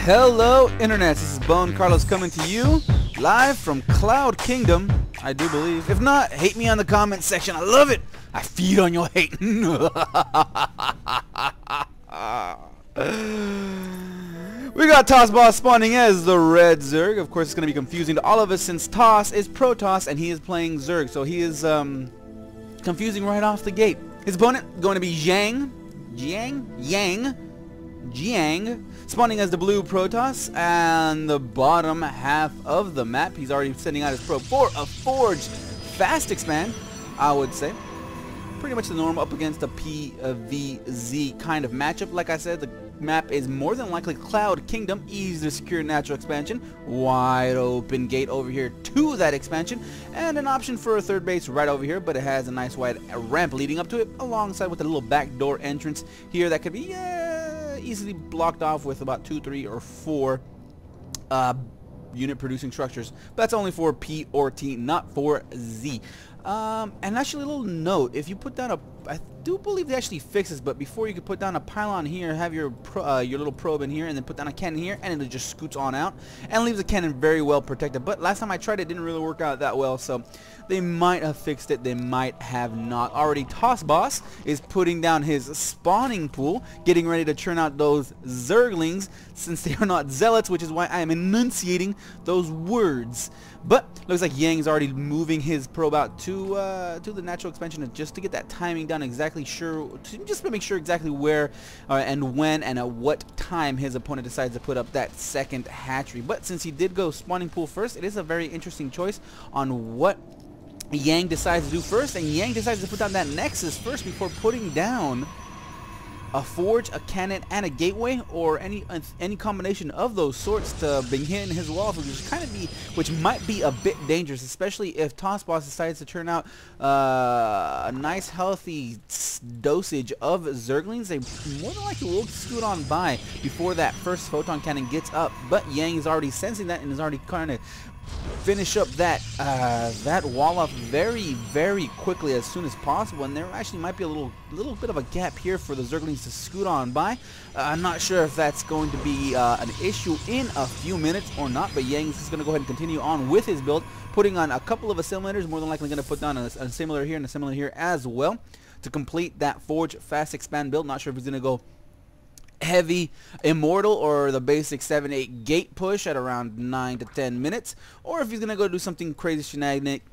Hello Internet, this is BoneCarlos coming to you live from Cloud Kingdom, I do believe. If not, hate me on the comment section. I love it. I feed on your hate. We got Tossboss spawning as the red Zerg. Of course, it's going to be confusing to all of us since Toss is Protoss and he is playing Zerg. So he is confusing right off the gate. His opponent going to be Jiang, spawning as the blue Protoss, and the bottom half of the map, he's already sending out his probe for a forged fast expand, I would say. Pretty much the norm up against a PvZ kind of matchup. Like I said, the map is more than likely Cloud Kingdom, easy to secure natural expansion, wide open gate over here to that expansion, and an option for a third base right over here, but it has a nice wide ramp leading up to it, alongside with a little backdoor entrance here that could be easily blocked off with about 2, 3, or 4 unit producing structures. But that's only for P or T, not for Z. And actually, a little note: if you put down I do believe they actually fix this, but before you could put down a pylon here, have your little probe in here, and then put down a cannon here, and it just scoots on out and leaves the cannon very well protected. But last time I tried it, didn't really work out that well, so they might have fixed it, they might have not. Already, Tossboss is putting down his spawning pool, getting ready to churn out those Zerglings, since they are not zealots, which is why I am enunciating those words. But looks like Jiang's already moving his probe out to the natural expansion, just to get that timing down exactly sure, just to make sure exactly where and when and at what time his opponent decides to put up that second hatchery. But since he did go spawning pool first, it is a very interesting choice on what Jiang decides to do first, and Jiang decides to put down that Nexus first before putting down a forge, a cannon, and a gateway, or any combination of those sorts to bring hit in his walls, which might be a bit dangerous, especially if Tossboss decides to turn out a nice healthy dosage of Zerglings. They more than likely will scoot on by before that first photon cannon gets up, but Jiang is already sensing that and is already kind of finish up that wall off very, very quickly as soon as possible. And there actually might be a little bit of a gap here for the Zerglings to scoot on by. I'm not sure if that's going to be an issue in a few minutes or not, but Jiang is just going to go ahead and continue on with his build, putting on a couple of assimilators, more than likely going to put down a assimilator here and a assimilator here as well to complete that forge fast expand build. Not sure if he's going to go heavy immortal or the basic 7-8 gate push at around 9 to 10 minutes, or if he's gonna go do something crazy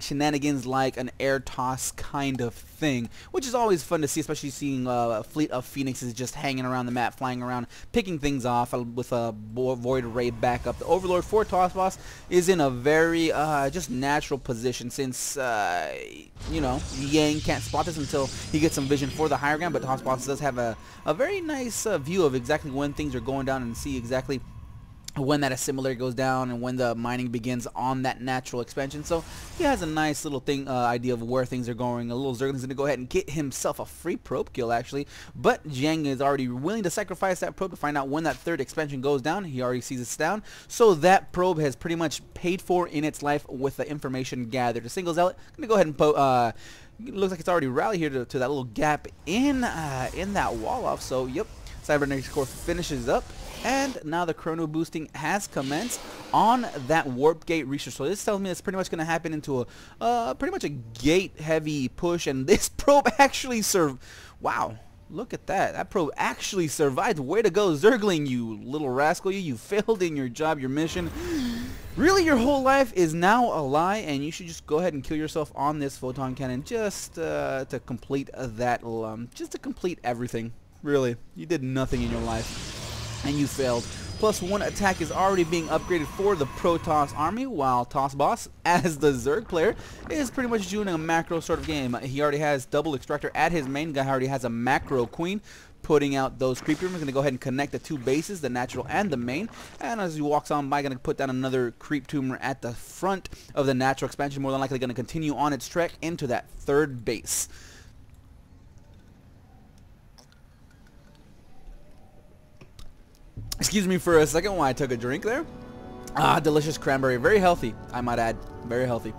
shenanigans like an air toss kind of thing, which is always fun to see, especially seeing a fleet of phoenixes just hanging around the map, flying around, picking things off with a void ray backup. The Overlord for Tossboss is in a very just natural position, since you know, Jiang can't spot this until he gets some vision for the higher ground, but Tossboss does have a very nice view of exactly when things are going down and see exactly when that assimilator goes down and when the mining begins on that natural expansion. So he has a nice little idea of where things are going. A little Zergling's going to go ahead and get himself a free probe kill, actually, but Jiang is already willing to sacrifice that probe to find out when that third expansion goes down. He already sees it's down, so that probe has pretty much paid for in its life with the information gathered. A single zealot going to go ahead and it looks like it's already rallied here to that little gap in that wall off. So yep, Cybernetics Core finishes up, and now the chrono boosting has commenced on that warp gate research. So this tells me it's pretty much going to happen into a pretty much a gate heavy push, and this probe actually wow, look at that. That probe actually survived. Way to go, Zergling, you little rascal. You failed in your job, your mission. Really, your whole life is now a lie, and you should just go ahead and kill yourself on this photon cannon just to complete that, just to complete everything. Really, you did nothing in your life, and you failed. Plus, one attack is already being upgraded for the Protoss army, while Tossboss, as the Zerg player, is pretty much doing a macro sort of game. He already has double extractor at his main. Guy already has a macro queen, putting out those creep tumors. Going to go ahead and connect the two bases, the natural and the main, and as he walks on by, going to put down another creep tumor at the front of the natural expansion, more than likely going to continue on its trek into that third base. Excuse me for a second while I took a drink there. Delicious cranberry, very healthy, I might add, very healthy.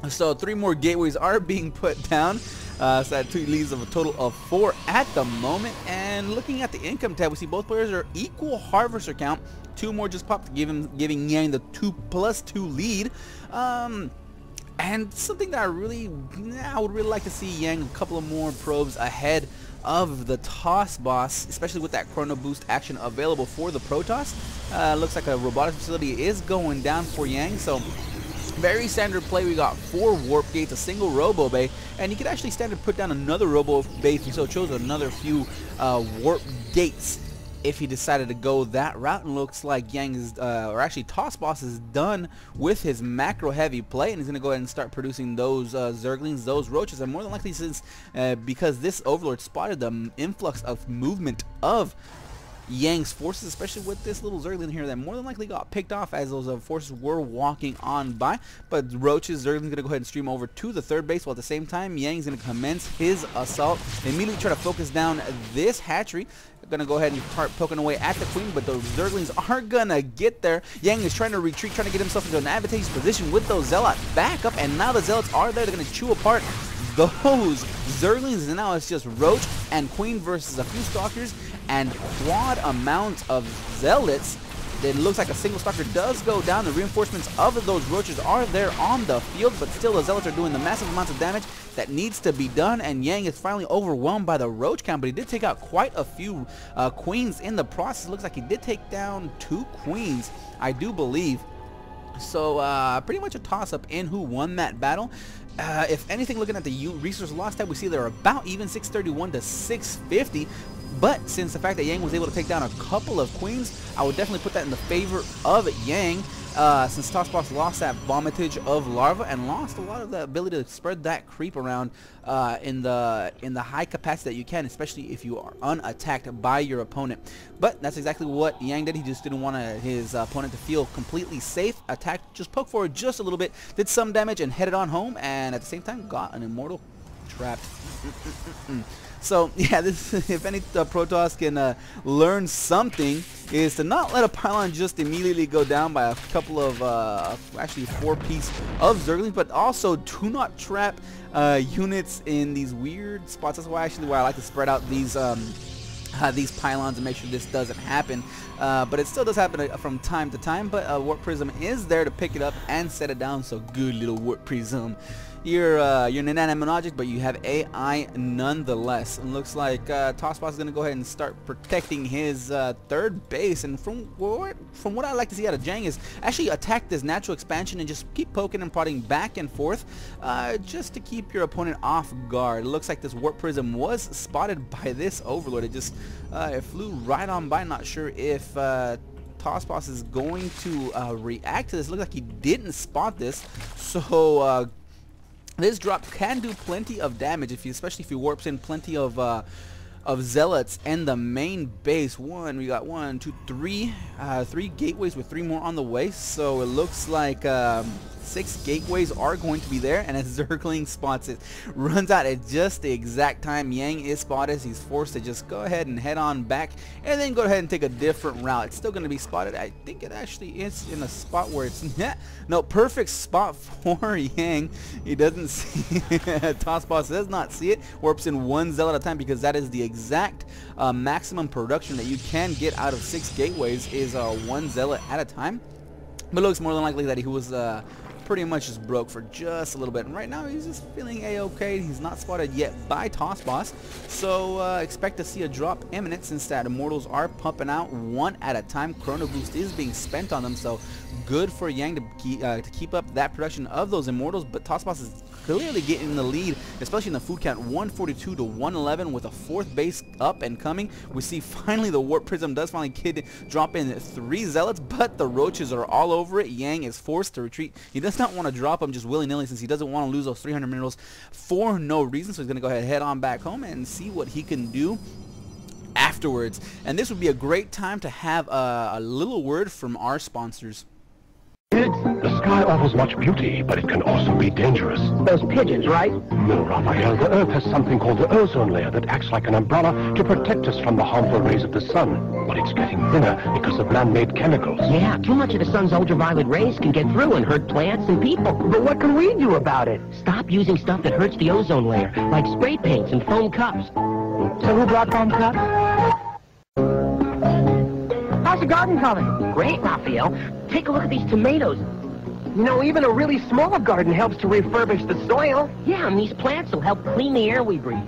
So 3 more gateways are being put down, so that leaves a total of 4 at the moment, and And looking at the income tab, we see both players are equal harvester count. 2 more just popped, giving Jiang the 2+2 lead. And something that I would really like to see Jiang a couple of more probes ahead of the Tossboss, especially with that chrono boost action available for the Protoss. Looks like a robotics facility is going down for Jiang, so very standard play. We got 4 warp gates, a single robo bay, and you could actually standard put down another robo bay if you so chose, another few warp gates if he decided to go that route. And looks like Jiang is, or actually Tossboss is done with his macro heavy play, and he's going to go ahead and start producing those Zerglings, those roaches, and more than likely since because this Overlord spotted the influx of movement of Jiang's forces, especially with this little Zergling here that more than likely got picked off as those forces were walking on by. But roaches, Zergling's gonna go ahead and stream over to the 3rd base, while at the same time Jiang's gonna commence his assault. They immediately try to focus down this hatchery. They're gonna go ahead and start poking away at the queen, but those Zerglings aren't gonna get there. Jiang is trying to retreat, trying to get himself into an advantageous position with those Zealots back up, and now the Zealots are there. They're gonna chew apart those Zerglings, and now it's just Roach and Queen versus a few Stalkers and quad amounts of Zealots. It looks like a single Stalker does go down. The reinforcements of those Roaches are there on the field, but still the Zealots are doing the massive amounts of damage that needs to be done, and Jiang is finally overwhelmed by the Roach count, but he did take out quite a few Queens in the process. Looks like he did take down 2 Queens, I do believe. So pretty much a toss-up in who won that battle. If anything, looking at the resource loss tab, we see they're about even, 631 to 650. But since the fact that Jiang was able to take down a couple of Queens, I would definitely put that in the favor of Jiang. Since Tossboss lost that vomitage of larva and lost a lot of the ability to spread that creep around in the high capacity that you can, especially if you are unattacked by your opponent. But that's exactly what Jiang did. He just didn't want his opponent to feel completely safe. Attacked, just poked forward just a little bit, did some damage, and headed on home, and at the same time got an immortal trapped. So yeah, this, if any Protoss can learn something, is to not let a pylon just immediately go down by a couple of actually 4-piece of Zerglings, but also do not trap units in these weird spots. That's why I like to spread out these pylons and make sure this doesn't happen. But it still does happen from time to time, but Warp Prism is there to pick it up and set it down. So good little Warp Prism. You're an inanimate object, but you have AI nonetheless. And looks like Tossboss is going to go ahead and start protecting his 3rd base. And from what I like to see out of Jiang is actually attack this natural expansion and just keep poking and prodding back and forth just to keep your opponent off guard. It looks like this Warp Prism was spotted by this Overlord. It just it flew right on by. Not sure if Tossboss is going to react to this. It looks like he didn't spot this. So this drop can do plenty of damage, especially if he warps in plenty of Zealots and the main base. We got 1, 2, 3 gateways with 3 more on the way. So it looks like 6 gateways are going to be there, and as Zergling spots it, runs out at just the exact time Jiang is spotted. He's forced to just go ahead and head on back and then go ahead and take a different route. It's still going to be spotted. I think it actually is in a spot where it's no perfect spot for Jiang. He doesn't see Tossboss does not see it. Warps in 1 Zealot at a time, because that is the exact maximum production that you can get out of 6 gateways is 1 Zealot at a time. But it looks more than likely that he was pretty much just broke for just a little bit, and right now he's just feeling a-okay. He's not spotted yet by Tossboss, so expect to see a drop imminent, since that Immortals are pumping out 1 at a time. Chrono Boost is being spent on them, so good for Jiang to keep up that production of those Immortals. But Tossboss is clearly getting the lead, especially in the food count, 142 to 111 with a 4th base up and coming. We see finally the Warp Prism does finally drop in 3 Zealots, but the Roaches are all over it. Jiang is forced to retreat. He does not want to drop them just willy-nilly, since he doesn't want to lose those 300 minerals for no reason. So he's going to go ahead and head on back home and see what he can do afterwards. And this would be a great time to have a little word from our sponsors. The sky offers much beauty, but it can also be dangerous. Those pigeons, right? No, Raphael. The Earth has something called the ozone layer that acts like an umbrella to protect us from the harmful rays of the sun. But it's getting thinner because of man-made chemicals. Yeah, too much of the sun's ultraviolet rays can get through and hurt plants and people. But what can we do about it? Stop using stuff that hurts the ozone layer, like spray paints and foam cups. So who brought home cups? How's the garden coming? Great, Raphael. Take a look at these tomatoes. You know, even a really small garden helps to refurbish the soil. Yeah, and these plants will help clean the air we breathe.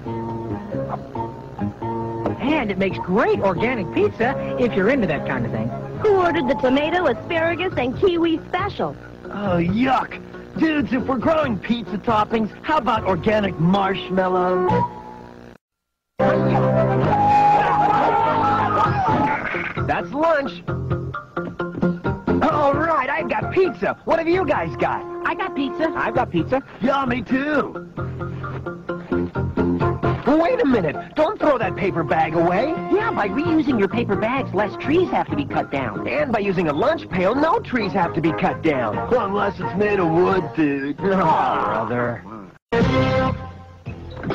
And it makes great organic pizza if you're into that kind of thing. Who ordered the tomato, asparagus, and kiwi special? Oh, yuck. Dudes, if we're growing pizza toppings, how about organic marshmallows? That's lunch. All right, I've got pizza. What have you guys got? I got pizza. I've got pizza. Yeah, me too. Wait a minute. Don't throw that paper bag away. Yeah, by reusing your paper bags, less trees have to be cut down. And by using a lunch pail, no trees have to be cut down. Well, unless it's made of wood, dude. Oh, brother.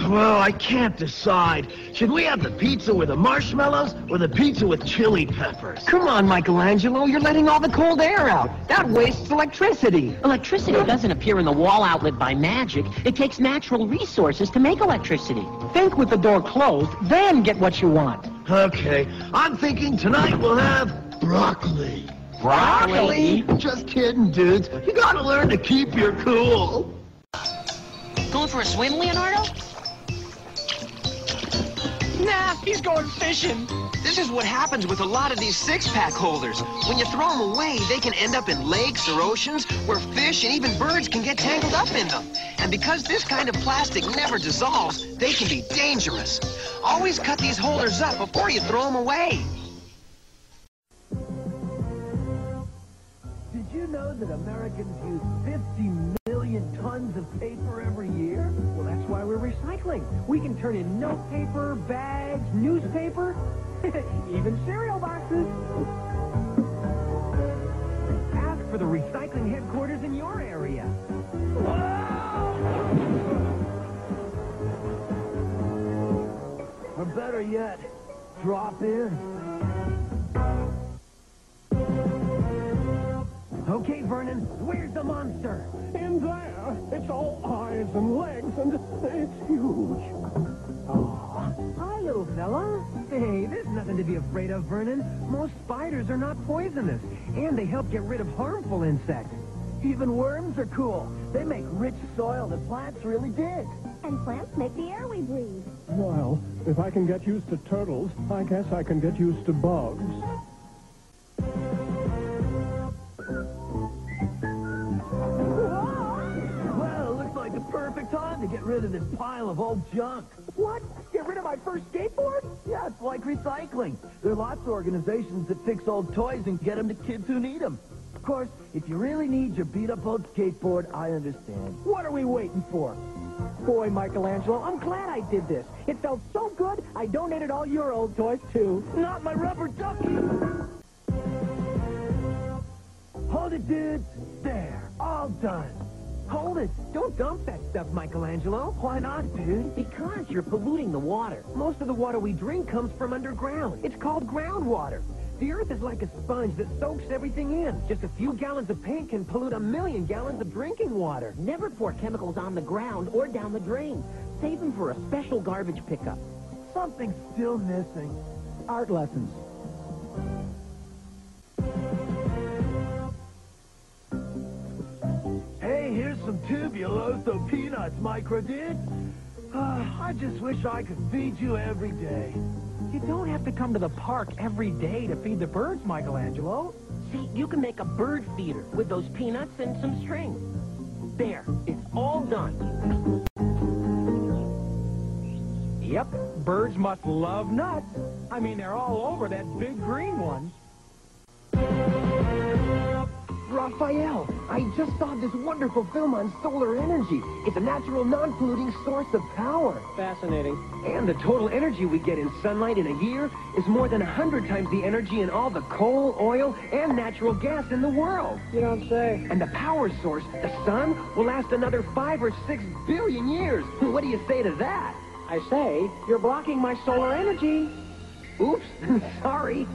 Well, I can't decide. Should we have the pizza with the marshmallows or the pizza with chili peppers? Come on, Michelangelo. You're letting all the cold air out. That wastes electricity. Electricity doesn't appear in the wall outlet by magic. It takes natural resources to make electricity. Think with the door closed, then get what you want. Okay, I'm thinking tonight we'll have broccoli. Broccoli? Just kidding, dudes. You gotta learn to keep your cool. Going for a swim, Leonardo? Nah, he's going fishing. This is what happens with a lot of these six-pack holders. When you throw them away, they can end up in lakes or oceans where fish and even birds can get tangled up in them. And because this kind of plastic never dissolves, they can be dangerous. Always cut these holders up before you throw them away. Did you know that Americans use 50 million tons of paper every year? Well, that's why we're recycling. We can turn in note paper, bags, newspaper, even cereal boxes. Ask for the recycling headquarters in your area. Or better yet, drop in. Okay, Vernon, where's the monster? In there. It's all eyes and legs, and it's huge. Hi, little fella. Hey, there's nothing to be afraid of, Vernon. Most spiders are not poisonous, and they help get rid of harmful insects. Even worms are cool. They make rich soil that plants really dig. And plants make the air we breathe. Well, if I can get used to turtles, I guess I can get used to bugs. Well, looks like the perfect time to get rid of this pile of old junk. What? Get rid of my first skateboard? Yeah, it's like recycling. There are lots of organizations that fix old toys and get them to kids who need them. Of course, if you really need your beat-up old skateboard, I understand. What are we waiting for? Boy, Michelangelo, I'm glad I did this. It felt so good, I donated all your old toys, too. Not my rubber ducky! Hold it, dude. There. All done. Hold it. Don't dump that stuff, Michelangelo. Why not, dude? Because you're polluting the water. Most of the water we drink comes from underground. It's called groundwater. The earth is like a sponge that soaks everything in. Just a few gallons of paint can pollute 1 million gallons of drinking water. Never pour chemicals on the ground or down the drain. Save them for a special garbage pickup. Something's still missing. Art lessons. Hey, here's some tubuloso peanuts, Micro Dude. I just wish I could feed you every day. You don't have to come to the park every day to feed the birds, Michelangelo. See, you can make a bird feeder with those peanuts and some string. There, it's all done. Yep, birds must love nuts. I mean, they're all over that big green one. Raphael, I just saw this wonderful film on solar energy. It's a natural, non-polluting source of power. Fascinating. And the total energy we get in sunlight in a year is more than 100 times the energy in all the coal, oil, and natural gas in the world. You don't say. And the power source, the sun, will last another 5 or 6 billion years. What do you say to that? I say, you're blocking my solar energy. Oops, sorry.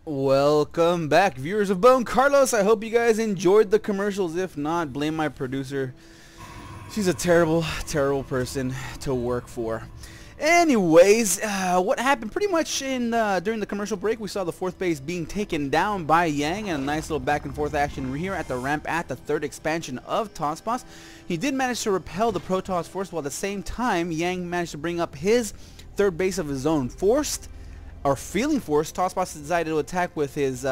Welcome back, viewers of BoneCarlos. I hope you guys enjoyed the commercials. If not, blame my producer. She's a terrible, terrible person to work for. Anyways, what happened pretty much in during the commercial break, we saw the 4th base being taken down by Yang, and a nice little back and forth action here at the ramp at the 3rd expansion of Tossboss. He did manage to repel the Protoss force, while at the same time Yang managed to bring up his 3rd base of his own. Feeling forced, Tossboss decided to attack with his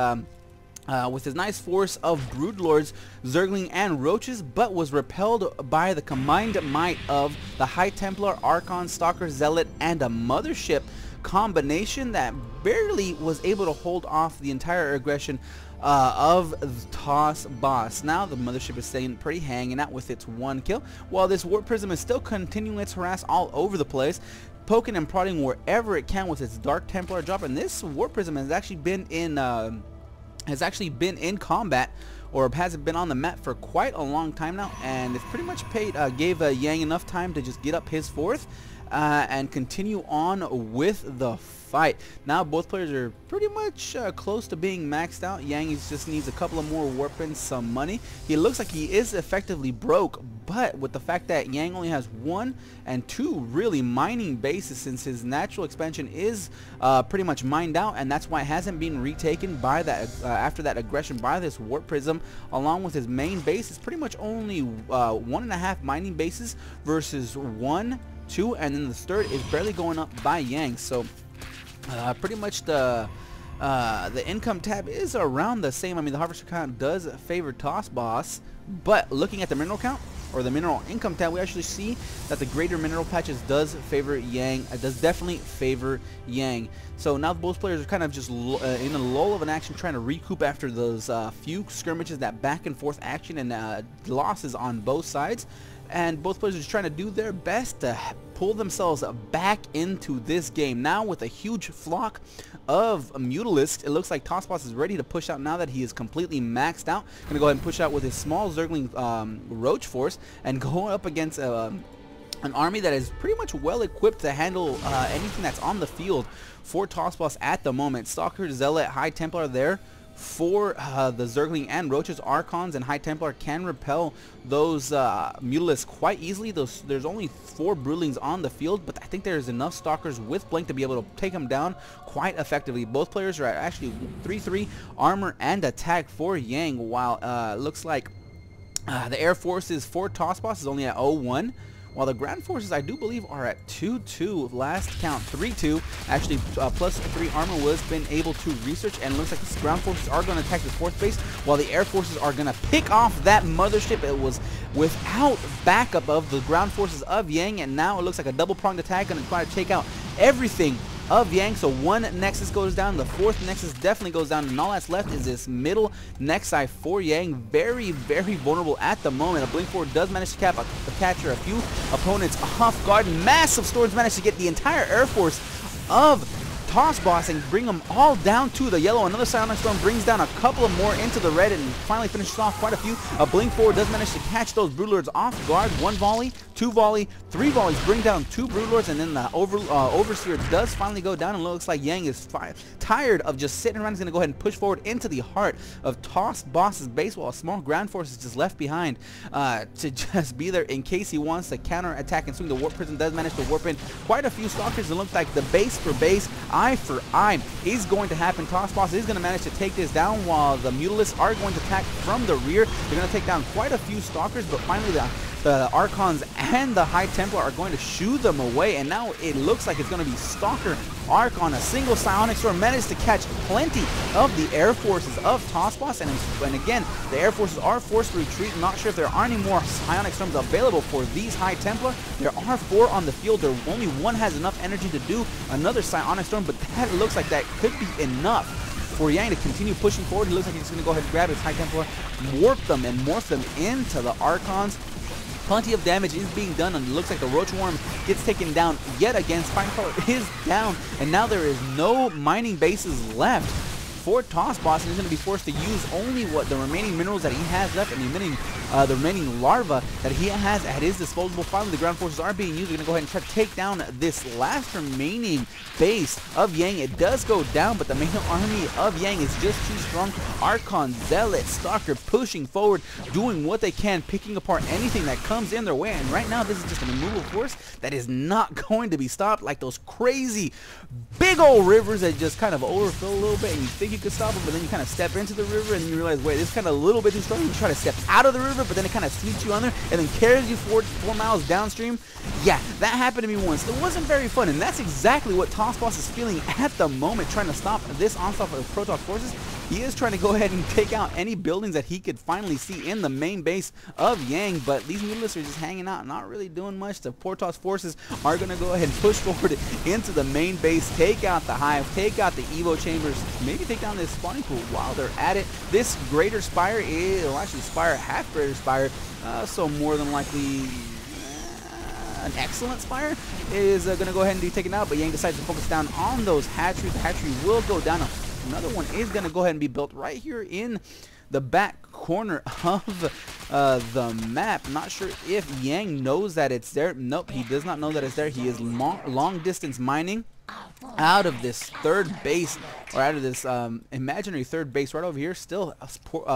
nice force of Broodlords, Zergling, and Roaches, but was repelled by the combined might of the High Templar, Archon, Stalker, Zealot, and a Mothership combination that barely was able to hold off the entire aggression of Tossboss. Now the Mothership is staying pretty hanging out with its 1 kill, while this Warp Prism is still continuing its harass all over the place, poking and prodding wherever it can with its Dark Templar drop. And this Warp Prism has actually been in combat, or has been on the map for quite a long time now, and it's pretty much gave Yang enough time to just get up his 4th and continue on with the fight. Now both players are pretty much close to being maxed out. Yang just needs a couple of more warpins, some money. He looks like he is effectively broke, but with the fact that Yang only has 1 and 2 really mining bases, since his natural expansion is pretty much mined out, and that's why it hasn't been retaken by that after that aggression by this Warp Prism, along with his main base. It's pretty much only 1.5 mining bases versus 1, 2, and then the 3rd is barely going up by Yang. So pretty much the income tab is around the same. I mean, the harvester count does favor Tossboss, but looking at the mineral count, or the mineral income tab, we actually see that the greater mineral patches does favor Yang. It does definitely favor Yang. So now both players are kind of just in a lull of an action, trying to recoup after those few skirmishes, that back and forth action, and losses on both sides. And both players are just trying to do their best to pull themselves back into this game. Now with a huge flock of Mutalisks, it looks like Tossboss is ready to push out now that he is completely maxed out. Gonna go ahead and push out with his small Zergling Roach force and go up against an army that is pretty much well equipped to handle anything that's on the field for Tossboss at the moment. Stalker, Zealot, High Templar there for the Zergling and Roaches. Archons and High Templar can repel those Mutalisks quite easily. There's only 4 Broodlings on the field, but I think there's enough Stalkers with Blink to be able to take them down quite effectively. Both players are at actually 3-3 armor and attack for Yang, while looks like the Air Forces for Tossboss is only at 0-1. While the ground forces, I do believe, are at 2-2. Last count, 3-2. Actually, plus 3 armor was been able to research, and it looks like the ground forces are going to attack the 4th base, while the air forces are going to pick off that mothership. It was without backup of the ground forces of Yang, and now it looks like a double-pronged attack going to try to take out everything of Yang. So 1 Nexus goes down, the 4th Nexus definitely goes down, and all that's left is this middle Nexi for Yang. Very, very vulnerable at the moment. A Blink 4 does manage to capture a few opponents off guard. Massive storms manage to get the entire Air Force of Tossboss and bring them all down to the yellow. Another Psionic Storm brings down a couple of more into the red and finally finishes off quite a few. A Blink 4 does manage to catch those Broodlords off guard. 1 volley, 2 volley, 3 volleys bring down 2 Broodlords, and then the Overseer does finally go down, and it looks like Yang is tired of just sitting around. He's going to go ahead and push forward into the heart of Tossboss's base, while a small ground force is just left behind to just be there in case he wants to counter attack and swing. The Warp Prism does manage to warp in quite a few Stalkers. It looks like the base for base, eye for eye is going to happen. Tossboss is going to manage to take this down, while the Mutalisks are going to attack from the rear. They're going to take down quite a few Stalkers, but finally the Archons and the High Templar are going to shoo them away, and now it looks like it's going to be Stalker, Archon, a single Psionic Storm managed to catch plenty of the Air Forces of Tossboss, and again, the Air Forces are forced to retreat. I'm not sure if there are any more Psionic Storms available for these High Templar. There are 4 on the field. Only 1 has enough energy to do another Psionic Storm, but that looks like that could be enough for Yang to continue pushing forward. It looks like he's going to go ahead and grab his High Templar, warp them, and morph them into the Archons. Plenty of damage is being done, and it looks like the Roach Worm gets taken down yet again. Spine Crawler is down, and now there is no mining bases left for Tossboss, and he's going to be forced to use only what the remaining minerals that he has left, and the the remaining larva that he has at his disposal. Finally, the ground forces are being used. They're going to go ahead and try to take down this last remaining base of Yang. It does go down, but the main army of Yang is just too strong. Archon, Zealot, Stalker pushing forward, doing what they can, picking apart anything that comes in their way. And right now, this is just a removal force that is not going to be stopped, like those crazy big old rivers that just kind of overfill a little bit, and you think you could stop them, but then you kind of step into the river and you realize, wait, this is kind of a little bit too strong. You try to step out of the river, but then it kind of sweeps you under and then carries you 4 miles downstream. Yeah, that happened to me once. It wasn't very fun, and that's exactly what Tossboss is feeling at the moment, trying to stop this onslaught of Protoss forces. He is trying to go ahead and take out any buildings that he could finally see in the main base of Yang, but these mutalisks are just hanging out, not really doing much. The Protoss forces are going to go ahead and push forward into the main base, take out the hive, take out the Evo chambers, maybe take down this spawning pool while they're at it. This Greater Spire is, well, actually Spire, half Greater Spire, so more than likely an excellent Spire is going to go ahead and be taken out, but Yang decides to focus down on those hatcheries. The hatchery will go down. Another one is going to go ahead and be built right here in the back corner of the map. Not sure if Yang knows that it's there. Nope, he does not know that it's there. He is long distance mining out of this third base, or out of this imaginary third base right over here. Still,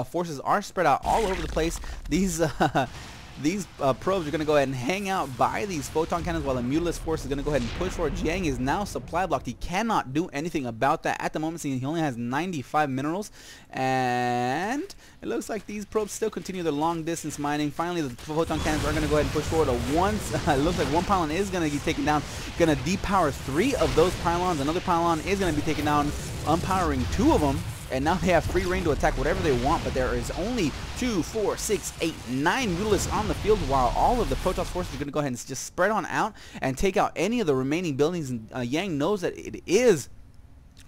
forces are spread out all over the place. These probes are going to go ahead and hang out by these photon cannons while the Mutalisk force is going to go ahead and push forward. Jiang is now supply blocked. He cannot do anything about that at the moment, since he only has 95 minerals. And it looks like these probes still continue their long distance mining. Finally, the photon cannons are going to go ahead and push forward. It looks like one pylon is going to be taken down. Going to depower 3 of those pylons. Another pylon is going to be taken down, unpowering 2 of them. And now they have free reign to attack whatever they want, but there is only 2, 4, 6, 8, 9 Mutalisks on the field, while all of the Protoss forces are going to go ahead and just spread on out and take out any of the remaining buildings. And Yang knows that it is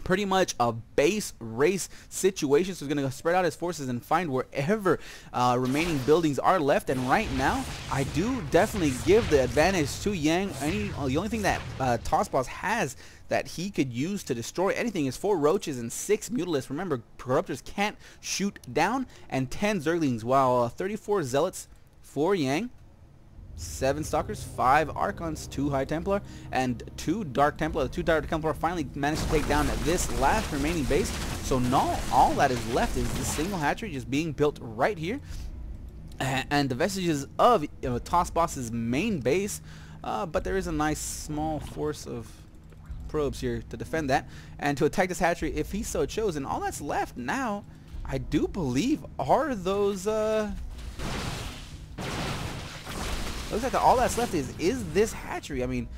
pretty much a base race situation, so he's going to spread out his forces and find wherever remaining buildings are left. And right now, I do definitely give the advantage to Yang. The only thing that Tossboss has that he could use to destroy anything is 4 roaches and 6 mutalisks. Remember, corruptors can't shoot down, and 10 zerglings, while 34 zealots for Yang, 7 stalkers, 5 archons, 2 high templar, and 2 dark templar. The 2 dark templar finally managed to take down this last remaining base. So now all that is left is this single hatchery just being built right here, and the vestiges of Tossboss's main base. But there is a nice small force of probes here to defend that and to attack this hatchery if he so chose. And all that's left now, I do believe, are those looks like all that's left is this hatchery. I mean,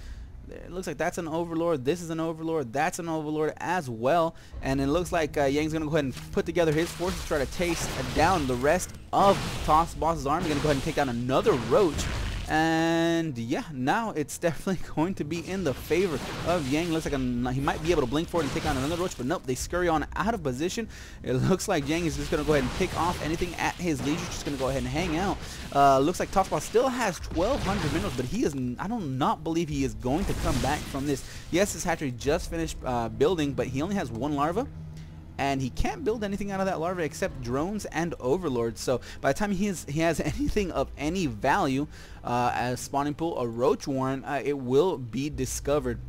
it looks like that's an overlord, this is an overlord, that's an overlord as well. And it looks like Yang's gonna go ahead and put together his forces to try to chase down the rest of Tossboss's army. Gonna go ahead and take down another roach. And yeah, now it's definitely going to be in the favor of Yang. Looks like he might be able to blink forward and take on another roach, but nope, they scurry on out of position. It looks like Yang is just going to go ahead and pick off anything at his leisure, just going to go ahead and hang out. Looks like Tossboss still has 1,200 minerals, but he is, I do not believe he is going to come back from this. Yes, his hatchery just finished building, but he only has 1 larva. And he can't build anything out of that larva except drones and overlords. So by the time he has anything of any value as spawning pool or roach warren, it will be discovered.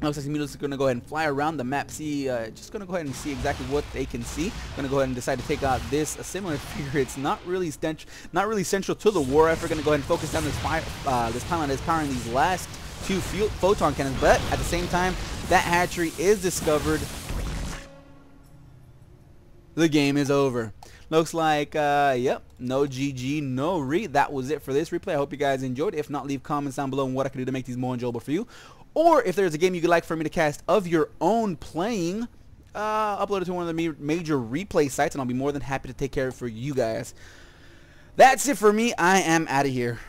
Looks like the mutalisks are going to go ahead and fly around the map, just going to go ahead and see exactly what they can see. Going to go ahead and decide to take out this similar figure. It's not really central to the war effort. Going to go ahead and focus down this pylon that is powering these last 2 photon cannons, but at the same time, that hatchery is discovered. The game is over. Looks like, yep, no GG, no re. That was it for this replay. I hope you guys enjoyed. If not, leave comments down below on what I can do to make these more enjoyable for you. Or if there's a game you'd like for me to cast of your own playing, upload it to one of the major replay sites, and I'll be more than happy to take care of it for you guys. That's it for me. I am out of here.